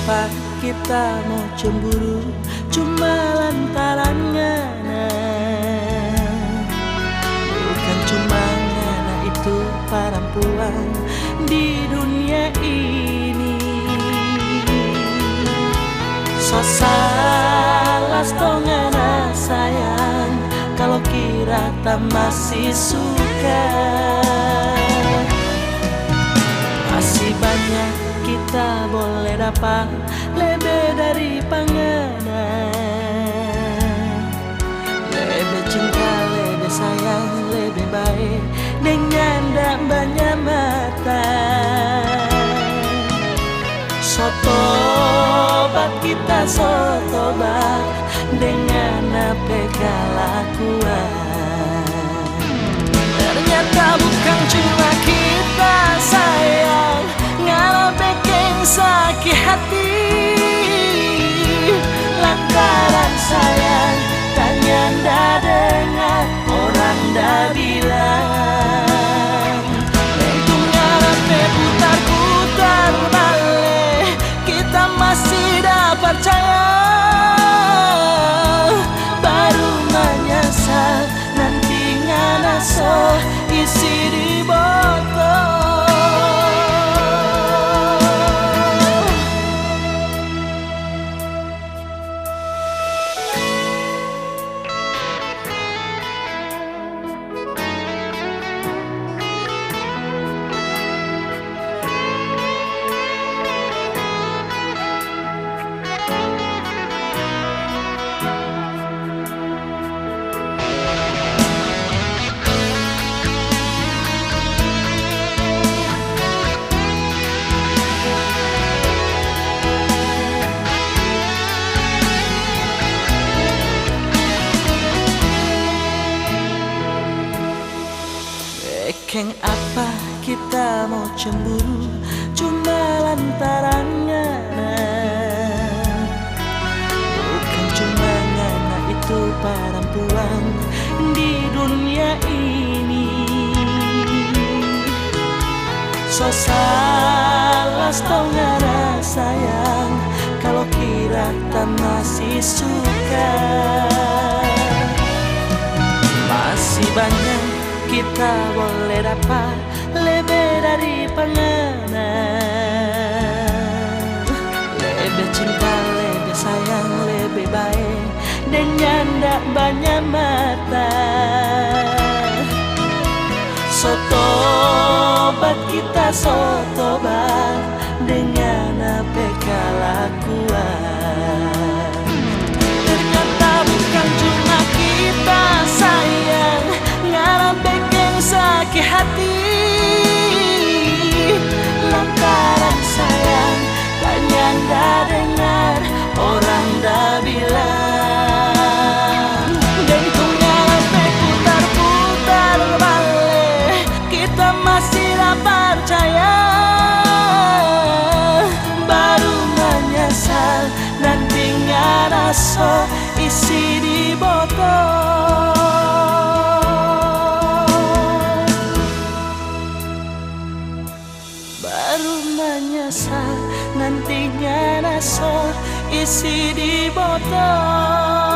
apa kita mau cemburu cuma lantaran ngana? Bukan cuma ngana itu perempuan di dunia ini. So salah ngana sayang kalau kira tak masih suka. Masih banyak kita boleh dapat lebih dari panganan. Lebih cinta, lebih sayang, lebih baik dengan tak banyak mata. Sotobat kita sotobat dengan apa kelakuan. Ternyata bukan cuma kita sayang, ngalah bikin sakit hati. Lantaran sayang, tanya ndak dengar orang dah bilang. Lentung ngalah putar-putar balik, kita masih dah percaya. Baru menyesal nanti ngana so isi di botol. Keng apa kita mau cemburu cuma lantaran ngana? Bukan cuma ngana itu perempuan di dunia ini. So salah ngana sayang kalau kira tak masih suka. Masih banyak kita boleh dapat lebih dari panganan. Lebih cinta, lebih sayang, lebih baik dengan tak banyak mata. Sotobat kita sotobat dengan apa kelakuan. Ternyata bukan cuma kita sayang, ngalah bikin sakit hati. Lantaran sayang, tanya ndak dengar orang dah bilang. Dengung ngalah putar-putar balik, kita masih dah percaya. Baru menyesal nanti ngana so isi di botol. Baru menyesal nantinya naso isi di botol.